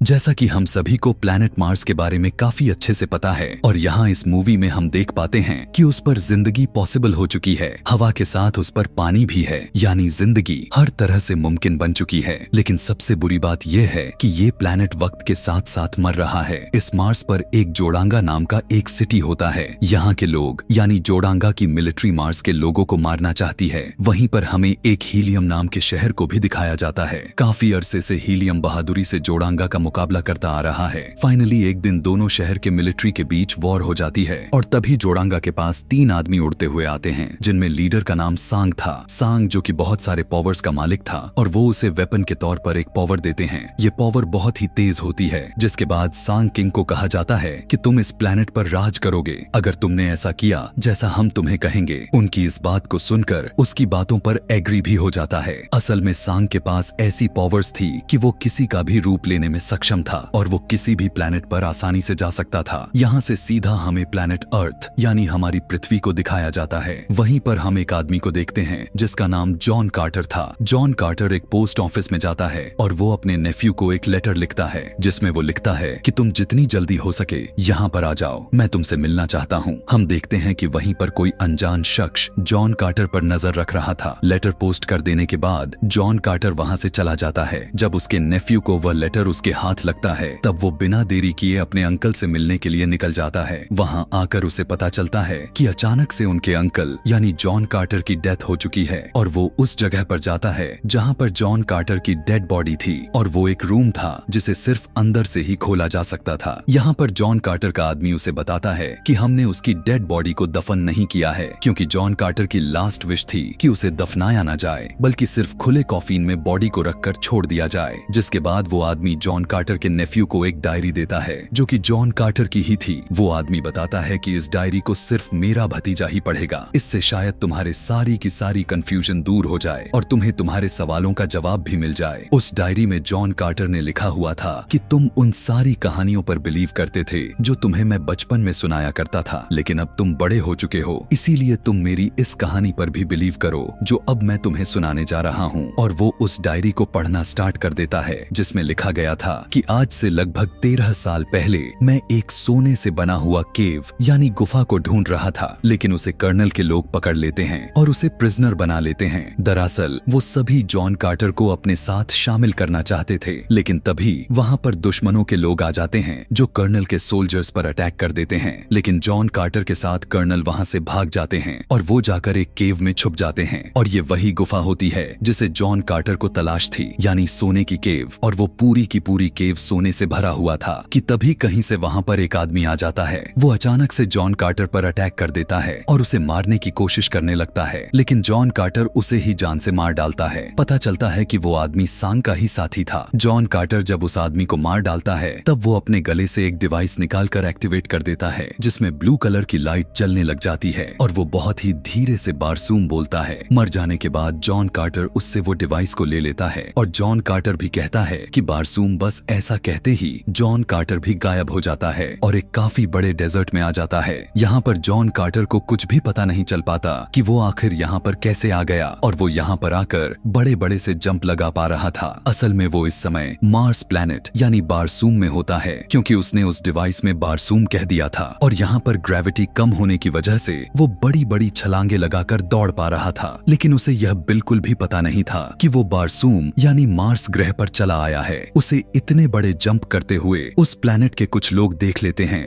जैसा कि हम सभी को प्लैनेट मार्स के बारे में काफी अच्छे से पता है और यहाँ इस मूवी में हम देख पाते हैं कि उस पर जिंदगी पॉसिबल हो चुकी है। हवा के साथ उस पर पानी भी है, यानी जिंदगी हर तरह से मुमकिन बन चुकी है। लेकिन सबसे बुरी बात यह है कि ये प्लैनेट वक्त के साथ साथ मर रहा है। इस मार्स पर एक जोड़ांगा नाम का एक सिटी होता है। यहाँ के लोग यानी जोड़ांगा की मिलिट्री मार्स के लोगों को मारना चाहती है। वहीं पर हमें एक हीलियम नाम के शहर को भी दिखाया जाता है। काफी अरसे से हीलियम बहादुरी से जोड़ांगा का मुकाबला करता आ रहा है। फाइनली एक दिन दोनों शहर के मिलिट्री के बीच वॉर हो जाती है और तभी जोड़ांगा के पास 3 आदमी उड़ते हुए आते हैं, जिनमें लीडर का नाम सांग था। सांग जो कि बहुत सारे पावर्स का मालिक था और वो उसे वेपन के तौर पर एक पावर देते हैं। ये पावर बहुत ही तेज होती है, जिसके बाद सांग किंग को कहा जाता है कि तुम इस प्लैनेट पर राज करोगे अगर तुमने ऐसा किया जैसा हम तुम्हें कहेंगे। उनकी इस बात को सुनकर उसकी बातों पर एग्री भी हो जाता है। असल में सांग के पास ऐसी पावर्स थी कि वो किसी का भी रूप लेने में सक्षम था और वो किसी भी प्लैनेट पर आसानी से जा सकता था। यहाँ से सीधा हमें प्लैनेट अर्थ यानी हमारी पृथ्वी को दिखाया जाता है। वहीं पर हम एक आदमी को देखते हैं जिसका नाम जॉन कार्टर था। जॉन कार्टर एक पोस्ट ऑफिस में जाता है और वो अपने नेफ्यू को एक लेटर लिखता है, जिसमें वो लिखता है कि तुम जितनी जल्दी हो सके यहाँ पर आ जाओ, मैं तुमसे मिलना चाहता हूँ। हम देखते हैं कि वहीं पर कोई अनजान शख्स जॉन कार्टर पर नजर रख रहा था। लेटर पोस्ट कर देने के बाद जॉन कार्टर वहाँ से चला जाता है। जब उसके नेफ्यू को वह लेटर उसके हाथ लगता है तब वो बिना देरी किए अपने अंकल से मिलने के लिए निकल जाता है। वहाँ आकर उसे पता चलता है कि अचानक से उनके अंकल यानी जॉन कार्टर की डेथ हो चुकी है और वो उस जगह पर जाता है जहाँ पर जॉन कार्टर की डेड बॉडी थी और वो एक रूम था जिसे सिर्फ अंदर से ही खोला जा सकता था। यहाँ पर जॉन कार्टर का आदमी उसे बताता है कि हमने उसकी डेड बॉडी को दफन नहीं किया है, क्योंकि जॉन कार्टर की लास्ट विश थी कि उसे दफनाया न जाए बल्कि सिर्फ खुले कॉफिन में बॉडी को रखकर छोड़ दिया जाए। जिसके बाद वो आदमी जॉन कार्टर के नेफ्यू को एक डायरी देता है जो कि जॉन कार्टर की ही थी। वो आदमी बताता है कि इस डायरी को सिर्फ मेरा भतीजा ही पढ़ेगा, इससे शायद तुम्हारे सारी की सारी कंफ्यूजन दूर हो जाए और तुम्हें तुम्हारे सवालों का जवाब भी मिल जाए। उस डायरी में जॉन कार्टर ने लिखा हुआ था कि तुम उन सारी कहानियों पर बिलीव करते थे जो तुम्हें मैं बचपन में सुनाया करता था, लेकिन अब तुम बड़े हो चुके हो, इसीलिए तुम मेरी इस कहानी पर भी बिलीव करो जो अब मैं तुम्हें सुनाने जा रहा हूँ। और वो उस डायरी को पढ़ना स्टार्ट कर देता है जिसमें लिखा गया था कि आज से लगभग 13 साल पहले मैं एक सोने से बना हुआ केव यानी गुफा को ढूंढ रहा था, लेकिन उसे कर्नल के लोग पकड़ लेते हैं और उसे प्रिजनर बना लेते हैं। दरअसल वो सभी जॉन कार्टर को अपने साथ शामिल करना चाहते थे, लेकिन तभी वहाँ पर दुश्मनों के लोग आ जाते हैं जो कर्नल के सोल्जर्स पर अटैक कर देते हैं। लेकिन जॉन कार्टर के साथ कर्नल वहाँ से भाग जाते हैं और वो जाकर एक केव में छुप जाते हैं और ये वही गुफा होती है जिसे जॉन कार्टर को तलाश थी, यानी सोने की केव। और वो पूरी की पूरी केव सोने से भरा हुआ था कि तभी कहीं से वहाँ पर एक आदमी आ जाता है। वो अचानक से जॉन कार्टर पर अटैक कर देता है और उसे मारने की कोशिश करने लगता है, लेकिन जॉन कार्टर उसे ही जान से मार डालता है। पता चलता है कि वो आदमी सांग का ही साथी था। जॉन कार्टर जब उस आदमी को मार डालता है तब वो अपने गले से एक डिवाइस निकालकर एक्टिवेट कर देता है जिसमें ब्लू कलर की लाइट जलने लग जाती है और वो बहुत ही धीरे से बारसूम बोलता है। मर जाने के बाद जॉन कार्टर उससे वो डिवाइस को ले लेता है और जॉन कार्टर भी कहता है कि बारसूम बस ऐसा कहते ही जॉन कार्टर भी गायब हो जाता है और एक काफी बड़े डेजर्ट में आ जाता है। यहाँ पर जॉन कार्टर को कुछ भी पता नहीं चल पाता कि वो आखिर यहाँ पर कैसे आ गया और वो यहाँ पर आकर बड़े बड़े से जंप लगा पा रहा था। असल में वो इस समय मार्स प्लैनेट यानी बारसूम में होता है, क्योंकि उसने उस डिवाइस में बारसूम कह दिया था और यहाँ पर ग्रेविटी कम होने की वजह से वो बड़ी बड़ी छलांगे लगाकर दौड़ पा रहा था। लेकिन उसे यह बिल्कुल भी पता नहीं था कि वो बारसूम यानी मार्स ग्रह पर चला आया है। उसे इतने बड़े जंप करते हुए उस प्लैनेट के कुछ लोग देख लेते हैं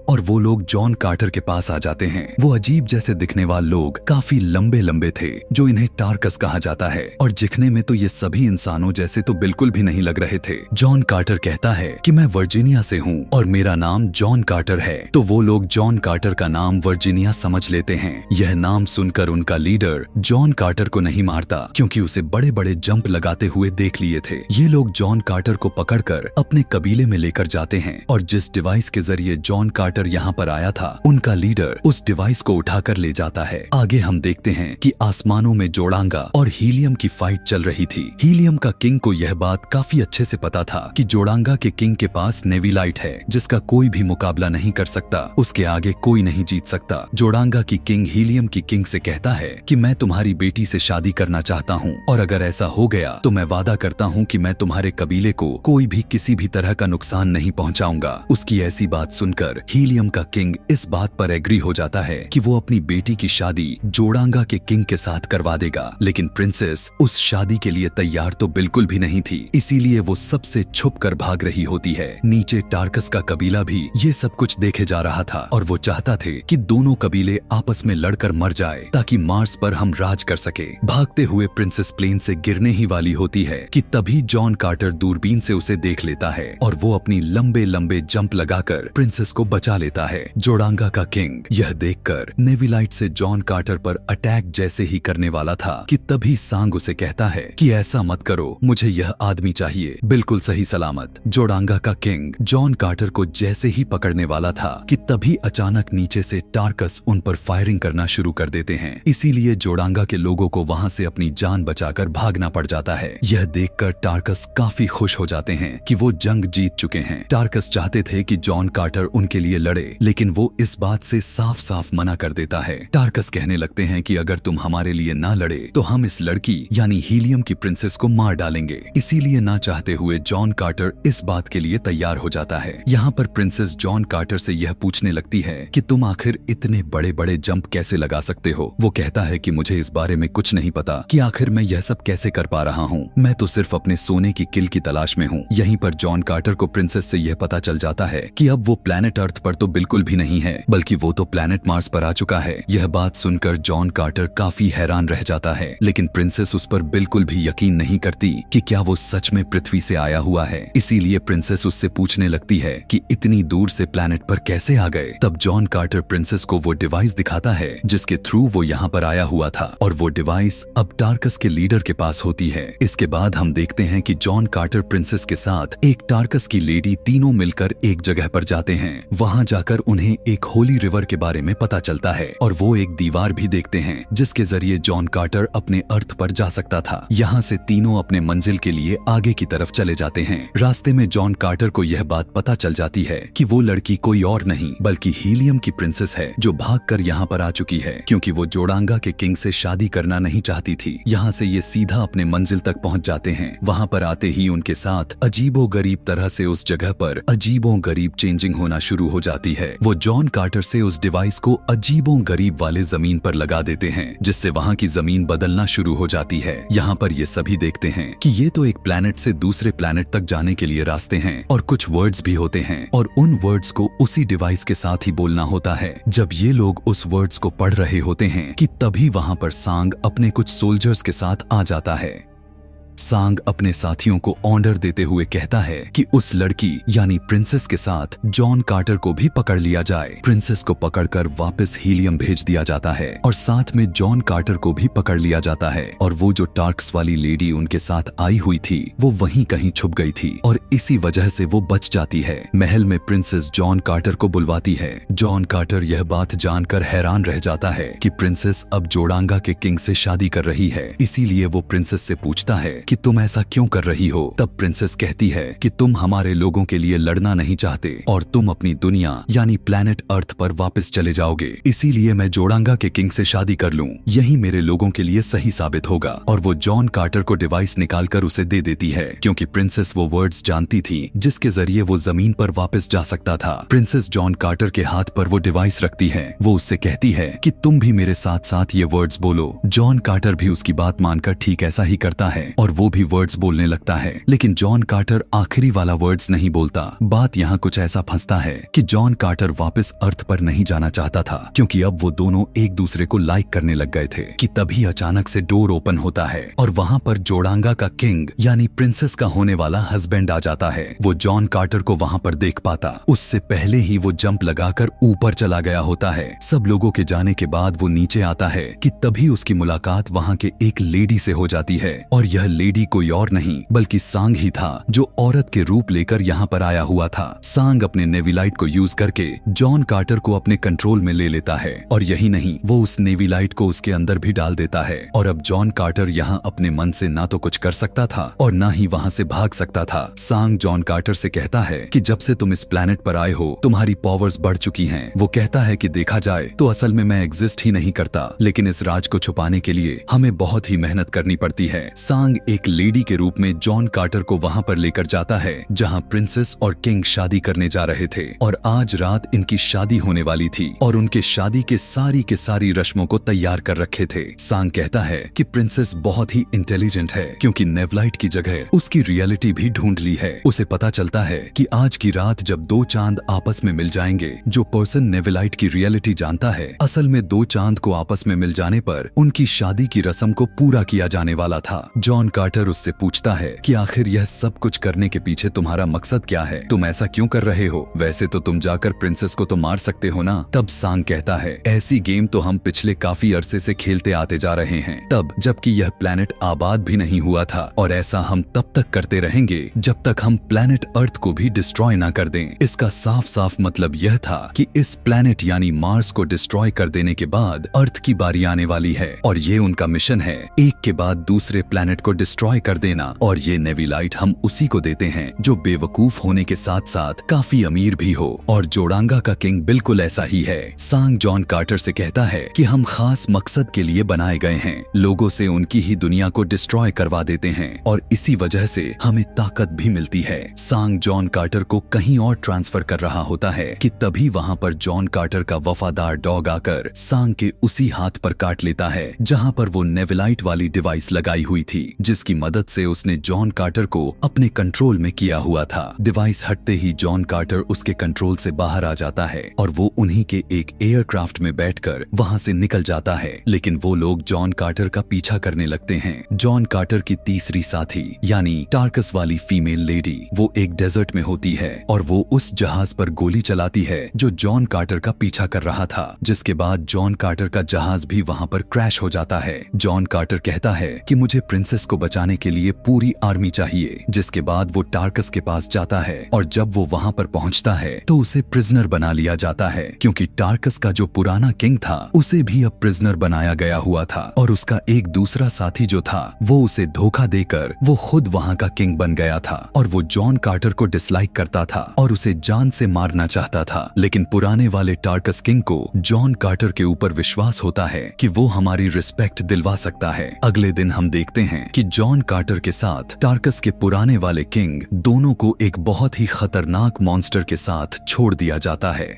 और वो लोग जॉन कार्टर के पास आ जाते हैं। वो अजीब जैसे दिखने वाले लोग काफी लंबे लंबे थे जो इन्हें टार्कस कहा जाता है और दिखने में तो ये सभी इंसानों जैसे तो बिल्कुल भी नहीं लग रहे थे। जॉन कार्टर कहता है कि मैं वर्जीनिया से हूँ और मेरा नाम जॉन कार्टर है, तो वो लोग जॉन कार्टर का नाम वर्जीनिया समझ लेते हैं। यह नाम सुनकर उनका लीडर जॉन कार्टर को नहीं मारता, क्योंकि उसे बड़े बड़े जंप लगाते हुए देख लिए थे। ये लोग जॉन कार्टर को पकड़कर अपने कबीले में लेकर जाते हैं और जिस डिवाइस के जरिए जॉन कार्टर कार्टर यहाँ पर आया था उनका लीडर उस डिवाइस को उठाकर ले जाता है। आगे हम देखते हैं कि आसमानों में जोड़ांगा और हीलियम की फाइट चल रही थी। हीलियम का किंग को यह बात काफी अच्छे से पता था कि जोड़ांगा के किंग के पास नेविलाइट है जिसका कोई भी मुकाबला नहीं कर सकता, उसके आगे कोई नहीं जीत सकता। जोड़ांगा की किंग हीलियम की किंग से कहता है कि मैं तुम्हारी बेटी से शादी करना चाहता हूँ और अगर ऐसा हो गया तो मैं वादा करता हूँ कि मैं तुम्हारे कबीले को कोई भी किसी भी तरह का नुकसान नहीं पहुँचाऊंगा। उसकी ऐसी बात सुनकर हीलियम का किंग इस बात पर एग्री हो जाता है कि वो अपनी बेटी की शादी जोड़ांगा के किंग के साथ करवा देगा। लेकिन प्रिंसेस उस शादी के लिए तैयार तो बिल्कुल भी नहीं थी, इसीलिए वो सबसे छुप कर भाग रही होती है। नीचे टार्कस का कबीला भी ये सब कुछ देखे जा रहा था और वो चाहता थे कि दोनों कबीले आपस में लड़कर मर जाए ताकि मार्स पर हम राज कर सके। भागते हुए प्रिंसेस प्लेन से गिरने ही वाली होती है कि तभी जॉन कार्टर दूरबीन से उसे देख लेता है और वो अपनी लंबे लंबे जंप लगाकर प्रिंसेस को बचा लेता है। जोड़ांगा का किंग यह देखकर नेविलाइट से जॉन कार्टर पर अटैक जैसे ही करने वाला था कि तभी सांग उसे कहता है कि ऐसा मत करो, मुझे यह आदमी चाहिए बिल्कुल सही सलामत। जोड़ांगा का किंग जॉन कार्टर को जैसे ही पकड़ने वाला था कि तभी अचानक नीचे से टार्कस उन पर फायरिंग करना शुरू कर देते हैं। इसीलिए जोड़ांगा के लोगों को वहां से अपनी जान बचाकर भागना पड़ जाता है। यह देखकर टार्कस काफी खुश हो जाते हैं कि वो जंग जीत चुके हैं। टार्कस चाहते थे कि जॉन कार्टर उनके लिए लड़े, लेकिन वो इस बात से साफ साफ मना कर देता है। टार्कस कहने लगते हैं कि अगर तुम हमारे लिए ना लड़े तो हम इस लड़की यानी हीलियम की प्रिंसेस को मार डालेंगे। इसीलिए ना चाहते हुए जॉन कार्टर इस बात के लिए तैयार हो जाता है। यहाँ पर प्रिंसेस जॉन कार्टर से यह पूछने लगती है कि तुम आखिर इतने बड़े बड़े जंप कैसे लगा सकते हो। वो कहता है कि मुझे इस बारे में कुछ नहीं पता कि आखिर मैं यह सब कैसे कर पा रहा हूँ, मैं तो सिर्फ अपने सोने की किल की तलाश में हूँ। यहीं पर जॉन कार्टर को प्रिंसेस से यह पता चल जाता है कि अब वो प्लेनेट अर्थ पर तो बिल्कुल भी नहीं है, बल्कि वो तो प्लेनेट मार्स पर आ चुका है। यह बात सुनकर जॉन कार्टर काफी हैरान रह जाता है, लेकिन प्रिंसेस उस पर बिल्कुल भी यकीन नहीं करती कि क्या वो सच में पृथ्वी से आया हुआ है। इसीलिए प्रिंसेस उससे पूछने लगती है कि इतनी दूर से प्लेनेट पर कैसे आ गए। तब जॉन कार्टर प्रिंसेस को वो डिवाइस दिखाता है जिसके थ्रू वो यहाँ पर आया हुआ था और वो डिवाइस अब टार्कस के लीडर के पास होती है। इसके बाद हम देखते हैं कि जॉन कार्टर प्रिंसेस के साथ एक टार्कस की लेडी तीनों मिलकर एक जगह पर जाते हैं। वहां जाकर उन्हें एक होली रिवर के बारे में पता चलता है और वो एक दीवार भी देखते हैं जिसके जरिए जॉन कार्टर अपने अर्थ पर जा सकता था। यहाँ से तीनों अपने मंजिल के लिए आगे की तरफ चले जाते हैं। रास्ते में जॉन कार्टर को यह बात पता चल जाती है कि वो लड़की कोई और नहीं बल्कि हीलियम की प्रिंसेस है जो भागकर यहाँ पर आ चुकी है, क्योंकि वो जोड़ांगा के किंग से शादी करना नहीं चाहती थी। यहाँ से ये सीधा अपने मंजिल तक पहुँच जाते हैं। वहाँ पर आते ही उनके साथ अजीबो गरीब तरह से उस जगह पर अजीबो गरीब चेंजिंग होना शुरू हो जाती है। वो जॉन कार्टर से उस डिवाइस को अजीबो गरीब वाले जमीन पर लगा देते हैं जिससे वहाँ की जमीन बदलना शुरू हो जाती है। यहाँ पर ये सभी देखते हैं कि ये तो एक प्लेनेट से दूसरे प्लेनेट तक जाने के लिए रास्ते हैं और कुछ वर्ड्स भी होते हैं और उन वर्ड्स को उसी डिवाइस के साथ ही बोलना होता है। जब ये लोग उस वर्ड्स को पढ़ रहे होते हैं कि तभी वहाँ पर सांग अपने कुछ सोल्जर्स के साथ आ जाता है। सांग अपने साथियों को ऑर्डर देते हुए कहता है कि उस लड़की यानी प्रिंसेस के साथ जॉन कार्टर को भी पकड़ लिया जाए। प्रिंसेस को पकड़कर वापस हीलियम भेज दिया जाता है और साथ में जॉन कार्टर को भी पकड़ लिया जाता है और वो जो टार्क्स वाली लेडी उनके साथ आई हुई थी वो वहीं कहीं छुप गई थी और इसी वजह से वो बच जाती है। महल में प्रिंसेस जॉन कार्टर को बुलवाती है। जॉन कार्टर यह बात जानकर हैरान रह जाता है कि प्रिंसेस अब जोड़ांगा के किंग से शादी कर रही है, इसीलिए वो प्रिंसेस से पूछता है कि तुम ऐसा क्यों कर रही हो। तब प्रिंसेस कहती है कि तुम हमारे लोगों के लिए लड़ना नहीं चाहते और तुम अपनी दुनिया यानी प्लेनेट अर्थ पर वापस चले जाओगे, इसीलिए मैं जोड़ांगा के किंग से शादी कर लूं, यही मेरे लोगों के लिए सही साबित होगा। और वो जॉन कार्टर को डिवाइस निकालकर उसे दे देती है क्योंकि प्रिंसेस वो वर्ड्स जानती थी जिसके जरिए वो जमीन पर वापस जा सकता था। प्रिंसेस जॉन कार्टर के हाथ पर वो डिवाइस रखती है। वो उससे कहती है कि तुम भी मेरे साथ साथ ये वर्ड्स बोलो। जॉन कार्टर भी उसकी बात मानकर ठीक ऐसा ही करता है और वो भी वर्ड्स बोलने लगता है, लेकिन जॉन कार्टर आखिरी वाला वर्ड्स नहीं बोलता। बात यहाँ कुछ ऐसा फंसता है कि जॉन कार्टर वापस अर्थ पर नहीं जाना चाहता था क्योंकि अब वो दोनों एक दूसरे को लाइक करने लग गए थे कि तभी अचानक से डोर ओपन होता है और वहाँ पर जोड़ांगा का किंग यानी प्रिंसेस का होने वाला हस्बैंड आ जाता है। वो जॉन कार्टर को वहाँ पर देख पाता उससे पहले ही वो जंप लगाकर ऊपर चला गया होता है। सब लोगों के जाने के बाद वो नीचे आता है कि तभी उसकी मुलाकात वहाँ के एक लेडी से हो जाती है और यह लेडी कोई और नहीं बल्कि सांग ही था, जो औरत के रूप लेकर यहाँ पर आया हुआ था। सांग अपने नेविलाइट को यूज करके जॉन कार्टर को अपने कंट्रोल में ले लेता है और यही नहीं, वो उस नेविलाइट को उसके अंदर भी डाल देता है। और अब जॉन कार्टर यहाँ अपने मन से ना तो कुछ कर सकता था और ना ही वहाँ से भाग सकता था। सांग जॉन कार्टर से कहता है कि जब से तुम इस प्लेनेट पर आए हो तुम्हारी पावर्स बढ़ चुकी हैं। वो कहता है कि देखा जाए तो असल में मैं एग्जिस्ट ही नहीं करता, लेकिन इस राज को छुपाने के लिए हमें बहुत ही मेहनत करनी पड़ती है। सांग एक लेडी के रूप में जॉन कार्टर को वहाँ पर लेकर जाता है जहाँ प्रिंसेस और किंग शादी करने जा रहे थे और आज रात इनकी शादी होने वाली थी और उनके शादी के सारी रस्मों को तैयार कर रखे थे। सांग कहता है कि प्रिंसेस बहुत ही इंटेलिजेंट है क्योंकि नेवलाइट की जगह उसकी रियलिटी भी ढूंढ ली है। उसे पता चलता है कि आज की रात जब दो चांद आपस में मिल जाएंगे, जो पर्सन नेवलाइट की रियलिटी जानता है, असल में दो चांद को आपस में मिल जाने पर उनकी शादी की रस्म को पूरा किया जाने वाला था। जॉन कार्टर उससे पूछता है कि आखिर यह सब कुछ करने के पीछे तुम्हारा मकसद क्या है, तुम ऐसा क्यों कर रहे हो? वैसे तो तुम जाकर प्रिंसेस को तो मार सकते हो ना। तब सांग कहता है ऐसी गेम तो हम पिछले काफी अरसे से खेलते आते जा रहे हैं, तब जबकि यह प्लेनेट आबाद भी नहीं हुआ था, और ऐसा हम तब तक करते रहेंगे जब तक हम प्लेनेट अर्थ को भी डिस्ट्रॉय ना कर दें। इसका साफ साफ मतलब यह था कि इस प्लेनेट यानी मार्स को डिस्ट्रॉय कर देने के बाद अर्थ की बारी आने वाली है और ये उनका मिशन है, एक के बाद दूसरे प्लेनेट को डिस्ट्रॉय कर देना। और ये नेविलाइट हम उसी को देते हैं जो बेवकूफ होने के साथ साथ काफी अमीर भी हो, और जोड़ांगा का किंग बिल्कुल ऐसा ही है। सांग जॉन कार्टर से कहता है कि हम खास मकसद के लिए बनाए गए हैं, लोगों से उनकी ही दुनिया को डिस्ट्रॉय करवा देते हैं और इसी वजह से हमें ताकत भी मिलती है। सांग जॉन कार्टर को कहीं और ट्रांसफर कर रहा होता है कि तभी वहाँ पर जॉन कार्टर का वफादार डॉग आकर सांग के उसी हाथ पर काट लेता है जहाँ पर वो नेविलाइट वाली डिवाइस लगाई हुई थी, जिसकी मदद से उसने जॉन कार्टर को अपने कंट्रोल में किया हुआ था। डिवाइस हटते ही जॉन कार्टर उसके कंट्रोल से बाहर आ जाता है और वो उन्हीं के एक एयरक्राफ्ट में बैठकर वहाँ से निकल जाता है, लेकिन वो लोग जॉन कार्टर का पीछा करने लगते हैं। जॉन कार्टर की तीसरी साथी यानी टार्कस वाली फीमेल लेडी वो एक डेजर्ट में होती है और वो उस जहाज पर गोली चलाती है जो जॉन कार्टर का पीछा कर रहा था, जिसके बाद जॉन कार्टर का जहाज भी वहाँ पर क्रैश हो जाता है। जॉन कार्टर कहता है कि मुझे प्रिंसेस को बचाने के लिए पूरी आर्मी चाहिए, जिसके बाद वो टार्कस के पास जाता है और जब वो वहाँ पर पहुँचता है तो उसे प्रिजनर बना लिया जाता है क्योंकि टार्कस का जो पुराना किंग था उसे भी अब प्रिजनर बनाया गया हुआ था और उसका एक दूसरा साथी जो था वो उसे धोखा देकर वो खुद वहाँ का किंग बन गया था और वो जॉन कार्टर को डिसलाइक करता था और उसे जान से मारना चाहता था। लेकिन पुराने वाले टार्कस किंग को जॉन कार्टर के ऊपर विश्वास होता है कि वो हमारी रिस्पेक्ट दिलवा सकता है। अगले दिन हम देखते हैं कि जॉन कार्टर के साथ टार्कस के पुराने वाले किंग दोनों को एक बहुत ही खतरनाक मॉन्स्टर के साथ छोड़ दिया जाता है,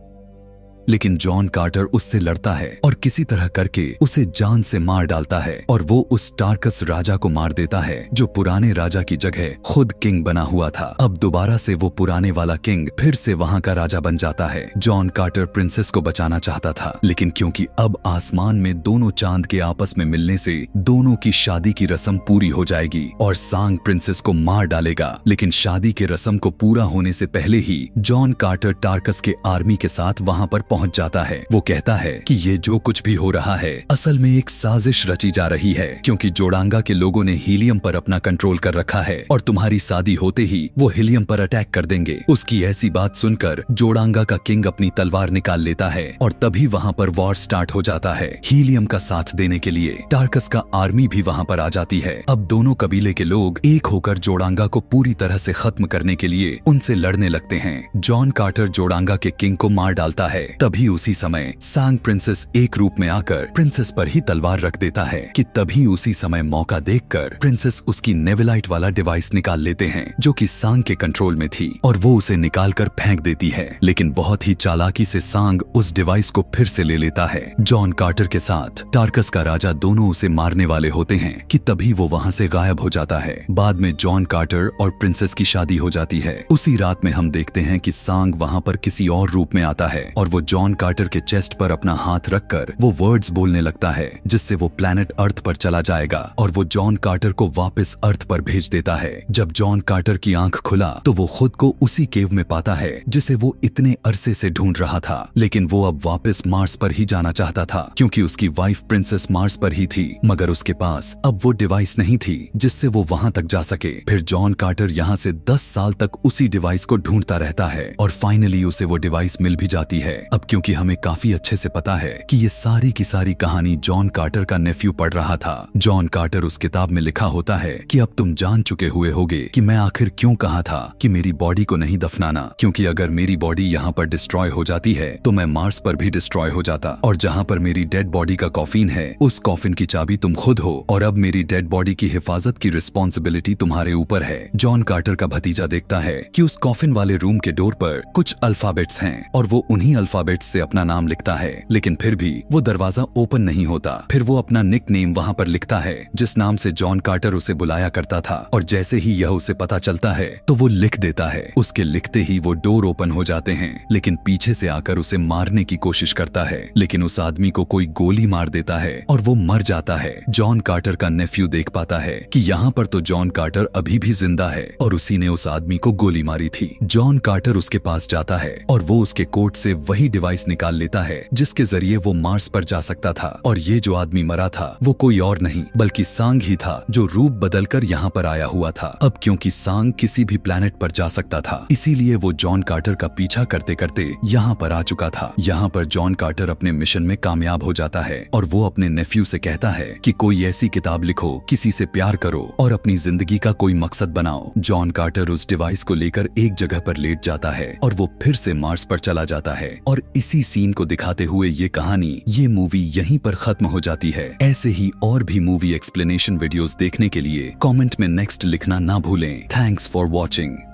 लेकिन जॉन कार्टर उससे लड़ता है और किसी तरह करके उसे जान से मार डालता है और वो उस टार्कस राजा को मार देता है जो पुराने राजा की जगह खुद किंग बना हुआ था। अब दोबारा से वो पुराने वाला किंग फिर से वहाँ का राजा बन जाता है। जॉन कार्टर प्रिंसेस को बचाना चाहता था, लेकिन क्योंकि अब आसमान में दोनों चांद के आपस में मिलने से दोनों की शादी की रस्म पूरी हो जाएगी और सांग प्रिंसेस को मार डालेगा, लेकिन शादी के रस्म को पूरा होने से पहले ही जॉन कार्टर टार्कस के आर्मी के साथ वहाँ पर पहुंच जाता है। वो कहता है कि ये जो कुछ भी हो रहा है असल में एक साजिश रची जा रही है क्योंकि जोड़ांगा के लोगों ने हीलियम पर अपना कंट्रोल कर रखा है और तुम्हारी शादी होते ही वो हीलियम पर अटैक कर देंगे। उसकी ऐसी बात सुनकर जोड़ांगा का किंग अपनी तलवार निकाल लेता है और तभी वहाँ पर वॉर स्टार्ट हो जाता है। हीलियम का साथ देने के लिए टार्कस का आर्मी भी वहाँ पर आ जाती है। अब दोनों कबीले के लोग एक होकर जोड़ांगा को पूरी तरह से खत्म करने के लिए उनसे लड़ने लगते हैं। जॉन कार्टर जोड़ांगा के किंग को मार डालता है। तभी उसी समय सांग प्रिंसेस एक रूप में आकर प्रिंसेस पर ही तलवार रख देता है कि तभी उसी समय मौका देखकर प्रिंसेस उसकी नेविलाइट वाला डिवाइस निकाल लेते हैं जो कि सांग के कंट्रोल में थी और वो उसे निकालकर फेंक देती है, लेकिन बहुत ही चालाकी से सांग उस डिवाइस को फिर से ले लेता है। जॉन कार्टर के साथ टार्कस का राजा दोनों उसे मारने वाले होते हैं कि तभी वो वहाँ से गायब हो जाता है। बाद में जॉन कार्टर और प्रिंसेस की शादी हो जाती है। उसी रात में हम देखते हैं कि सांग वहाँ पर किसी और रूप में आता है और वो जॉन कार्टर के चेस्ट पर अपना हाथ रखकर वो वर्ड्स बोलने लगता है जिससे वो प्लैनेट अर्थ पर चला जाएगा और वो जॉन कार्टर को वापस अर्थ पर भेज देता है। जब जॉन कार्टर की आंख खुला तो वो खुद को उसी केव में पाता है जिसे वो इतने अरसे से ढूंढ रहा था, लेकिन वो अब वापस मार्स पर ही जाना चाहता था क्योंकि उसकी वाइफ प्रिंसेस मार्स पर ही थी, मगर उसके पास अब वो डिवाइस नहीं थी जिससे वो वहां तक जा सके। फिर जॉन कार्टर यहाँ से 10 साल तक उसी डिवाइस को ढूंढता रहता है और फाइनली उसे वो डिवाइस मिल भी जाती है। अब क्योंकि हमें काफी अच्छे से पता है कि ये सारी की सारी कहानी जॉन कार्टर का नेफ्यू पढ़ रहा था। जॉन कार्टर उस किताब में लिखा होता है कि अब तुम जान चुके हुए होगे कि मैं आखिर क्यों कहा था कि मेरी बॉडी को नहीं दफनाना, क्योंकि अगर मेरी बॉडी यहाँ पर डिस्ट्रॉय हो जाती है तो मैं मार्स पर भी डिस्ट्रॉय हो जाता, और जहाँ पर मेरी डेड बॉडी का कॉफिन है उस कॉफिन की चाबी तुम खुद हो, और अब मेरी डेड बॉडी की हिफाजत की रिस्पॉन्सिबिलिटी तुम्हारे ऊपर है। जॉन कार्टर का भतीजा देखता है कि उस कॉफिन वाले रूम के डोर पर कुछ अल्फाबेट्स हैं और वो उन्हीं अल्फाबेट्स से अपना नाम लिखता है, लेकिन फिर भी वो दरवाजा ओपन नहीं होता। फिर वो अपना निक नेम वहाँ पर लिखता है जिस नाम से जॉन कार्टर उसे बुलाया करता था, और जैसे ही यह उसे पता चलता है तो वो लिख देता है। उसके लिखते ही वो डोर ओपन हो जाते हैं, लेकिन पीछे से आकर उसे मारने की कोशिश करता है, लेकिन उस आदमी को कोई गोली मार देता है और वो मर जाता है। जॉन कार्टर का नेफ्यू देख पाता है कि यहाँ पर तो जॉन कार्टर अभी भी जिंदा है और उसी ने उस आदमी को गोली मारी थी। जॉन कार्टर उसके पास जाता है और वो उसके कोट से वही डिवाइस निकाल लेता है जिसके जरिए वो मार्स पर जा सकता था, और ये जो आदमी मरा था वो कोई और नहीं बल्कि सांग ही था जो रूप बदलकर यहाँ पर आया हुआ था। अब क्योंकि सांग किसी भी प्लैनेट पर जा सकता था, इसीलिए वो जॉन कार्टर का पीछा करते करते यहाँ पर आ चुका था। यहाँ पर जॉन कार्टर अपने मिशन में कामयाब हो जाता है और वो अपने नेफ्यू से कहता है कि कोई ऐसी किताब लिखो, किसी से प्यार करो और अपनी जिंदगी का कोई मकसद बनाओ। जॉन कार्टर उस डिवाइस को लेकर एक जगह पर लेट जाता है और वो फिर से मार्स पर चला जाता है, और इसी सीन को दिखाते हुए ये कहानी, ये मूवी यहीं पर खत्म हो जाती है। ऐसे ही और भी मूवी एक्सप्लेनेशन वीडियोस देखने के लिए कमेंट में नेक्स्ट लिखना ना भूलें। Thanks for watching.